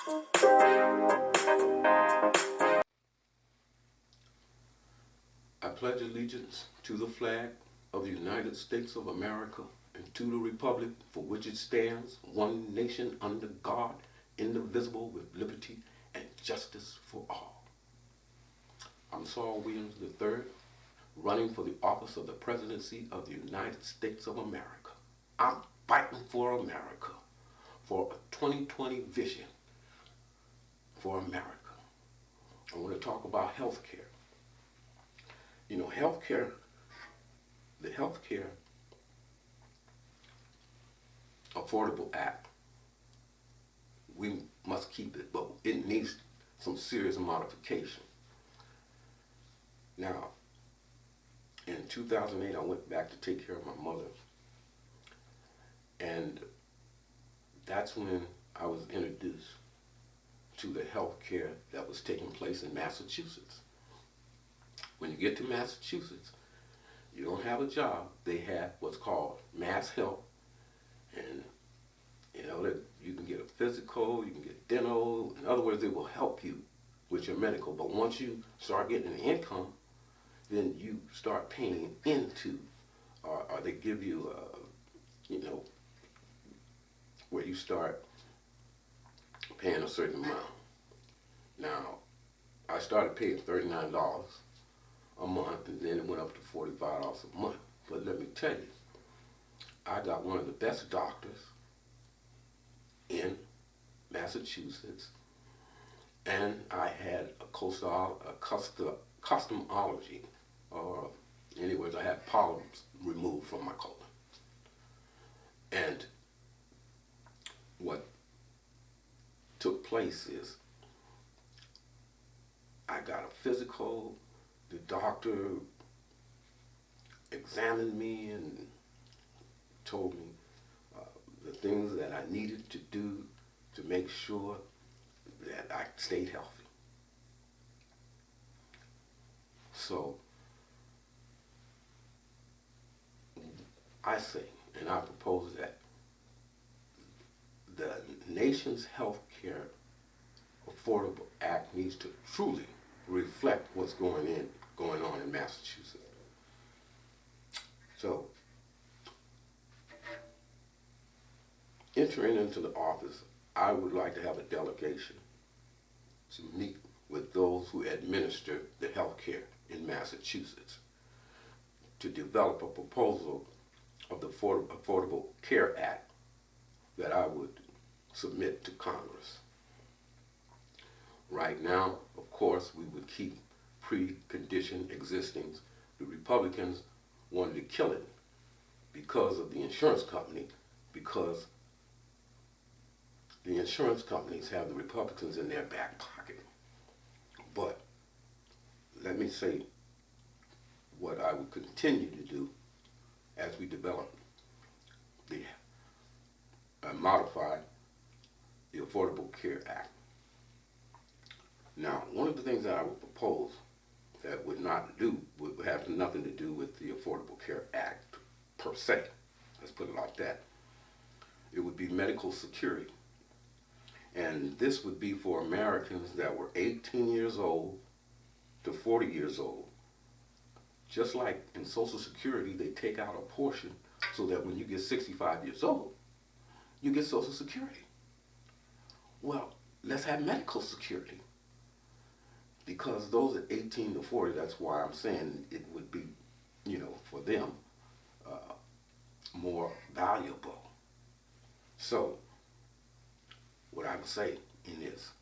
I pledge allegiance to the flag of the United States of America and to the republic for which it stands, one nation under God, indivisible, with liberty and justice for all. I'm Saul Williams III, running for the office of the presidency of the United States of America. I'm fighting for America, for a 2020 vision for America. I want to talk about health care. You know, healthcare, the Healthcare Affordable Act, we must keep it, but it needs some serious modification. Now, in 2008, I went back to take care of my mother, and that's when I was introduced to the health care that was taking place in Massachusetts. When you get to Massachusetts, you don't have a job. They have what's called Mass Health, and you know that you can get a physical, you can get dental. In other words, they will help you with your medical. But once you start getting an income, then you start paying into, or they give you, where you start paying a certain amount. Now, I started paying $39 a month, and then it went up to $45 a month. But let me tell you, I got one of the best doctors in Massachusetts, and I had a cosmetology, or in other words, I had polyps removed from my colon. And what took place is I got a physical. The doctor examined me and told me the things that I needed to do to make sure that I stayed healthy. So I say, and I propose that the nation's health care Affordable Act needs to truly reflect what's going on in Massachusetts. So, entering into the office, I would like to have a delegation to meet with those who administer the health care in Massachusetts to develop a proposal of the Affordable Care Act that I would submit to Congress. Right now, of course, we would keep precondition existing. The Republicans wanted to kill it because of the insurance company, because the insurance companies have the Republicans in their back pocket. But let me say what I will continue to do as we develop the modify the Affordable Care Act. Now, one of the things that I would propose that would have nothing to do with the Affordable Care Act per se, let's put it like that. It would be medical security. And this would be for Americans that were 18 years old to 40 years old. Just like in Social Security, they take out a portion so that when you get 65 years old, you get Social Security. Well, let's have medical security. Because those at 18 to 40, that's why I'm saying it would be, for them, more valuable. So, what I would say in this,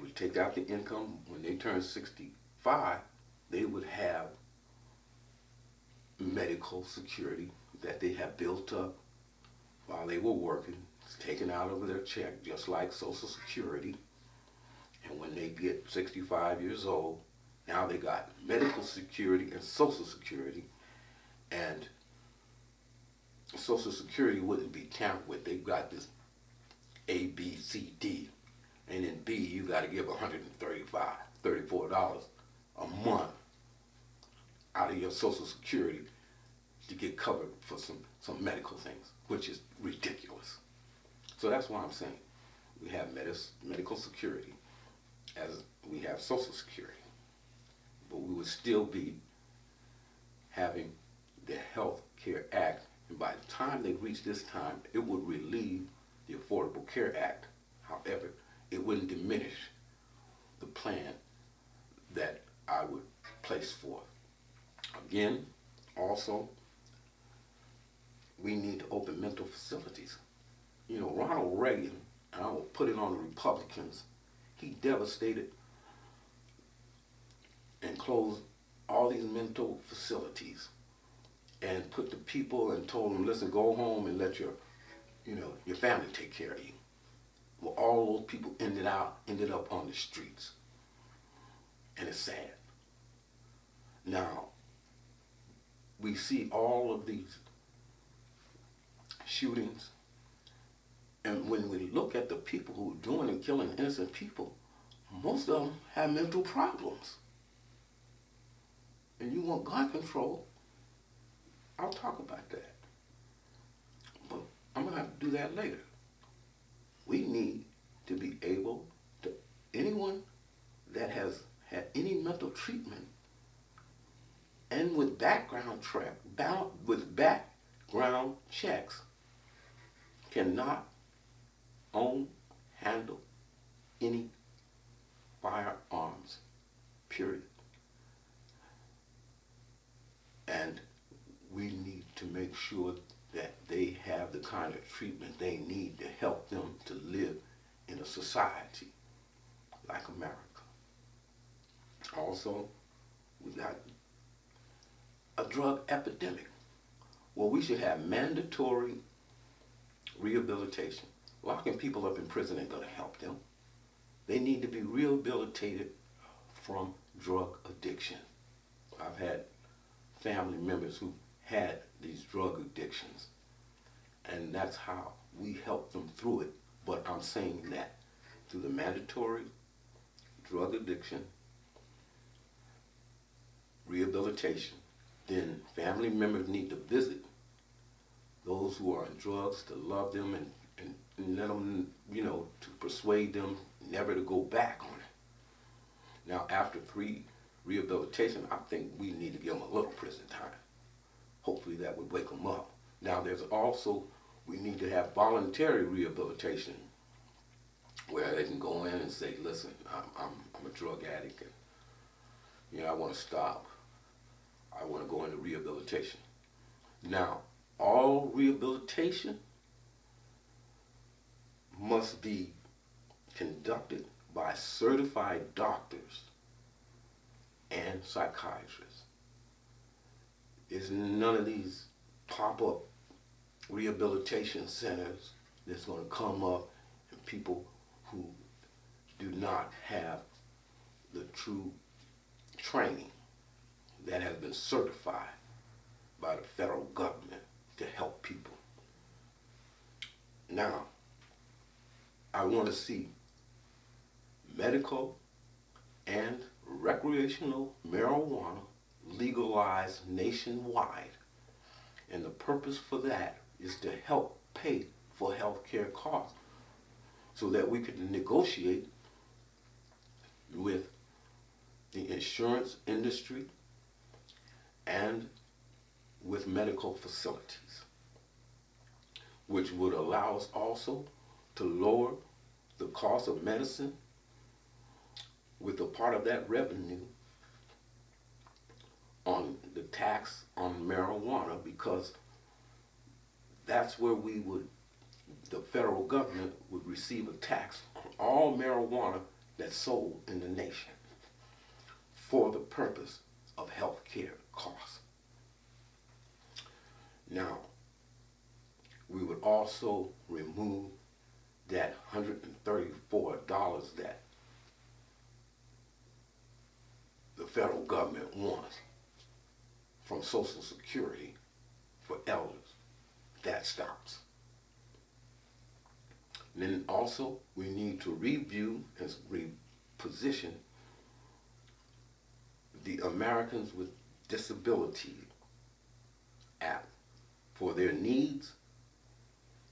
we take out the income. When they turn 65, they would have medical security that they have built up while they were working. It's taken out of their check, just like Social Security. And when they get 65 years old, now they got medical security and Social Security. And Social Security wouldn't be counted with. They've got this A, B, C, D. And in B, you got to give $34 a month out of your Social Security to get covered for some medical things, which is ridiculous. So that's why I'm saying We have medical security as we have Social Security. But we would still be having the Health Care Act, and by the time they reach this time, it would relieve the Affordable Care Act. However, it wouldn't diminish the plan that I would place forth. Again, also, we need to open mental facilities. You know, Ronald Reagan, and I will put it on the Republicans, he devastated and closed all these mental facilities and put the people and told them, listen, go home and let your family take care of you. Well, all those people ended up on the streets. And it's sad. Now, we see all of these shootings, and when we look at the people who are doing and killing innocent people, most of them have mental problems. And you want gun control, I'll talk about that. But I'm going to have to do that later. We need to be able to, anyone that has had any mental treatment and with background checks cannot own, handle any firearms, period. And we need to make sure that they have the kind of treatment they need to help them to live in a society like America. Also, we got a drug epidemic. Well, we should have mandatory rehabilitation. Locking people up in prison ain't going to help them. They need to be rehabilitated from drug addiction. I've had family members who had these drug addictions, and that's how we help them through it. But I'm saying that through the mandatory drug addiction rehabilitation, then family members need to visit those who are on drugs to love them and let them, to persuade them never to go back on it. Now, after 3 rehabilitation, I think we need to give them a little prison time. Hopefully that would wake them up. Now, there's also, we need to have voluntary rehabilitation where they can go in and say, listen, I'm a drug addict and, I want to stop. I want to go into rehabilitation. Now, all rehabilitation must be conducted by certified doctors and psychiatrists. It's none of these pop-up rehabilitation centers that's going to come up and people who do not have the true training that has been certified by the federal government to help people. Now, I want to see medical and recreational marijuana legalized nationwide. And the purpose for that is to help pay for health care costs so that we can negotiate with the insurance industry and with medical facilities, which would allow us also to lower the cost of medicine with a part of that revenue on the tax on marijuana, because that's where the federal government would receive a tax on all marijuana that's sold in the nation for the purpose of health care costs. Now, we would also remove that $134 that the federal government wants from Social Security for elders. That stops. And then also, we need to review and reposition the Americans with Disability Act for their needs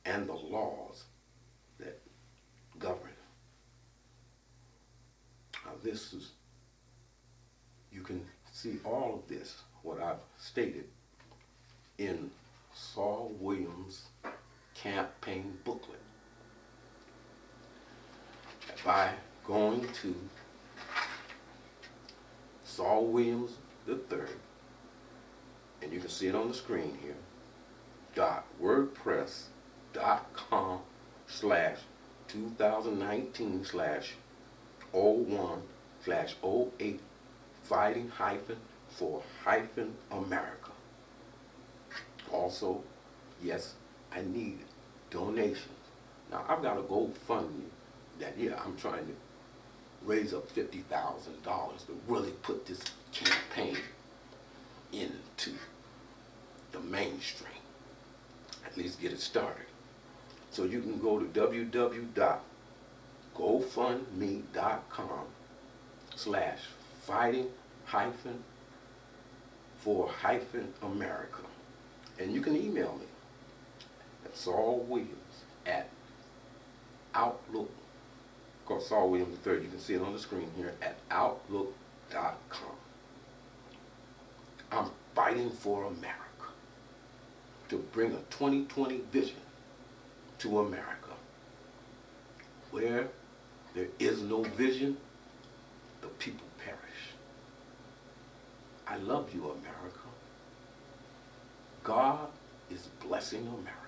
and the laws that govern this is, you can see all of this, what I've stated, in Saul Williams' campaign booklet by going to Saul Williams III, and you can see it on the screen here, wordpress.com/2019/01/08 fighting for America. Also, yes, I need donations. Now, I've got a GoFundMe that, yeah, I'm trying to raise up $50,000 to really put this campaign into the mainstream, at least get it started. So you can go to www.gofundme.com/fighting-for-America, and you can email me at Saul Williams at Outlook. Of course, Saul Williams III, you can see it on the screen here, at Outlook.com. I'm fighting for America, to bring a 2020 vision to America. Where there is no vision, the people perish. I love you, America. God is blessing America.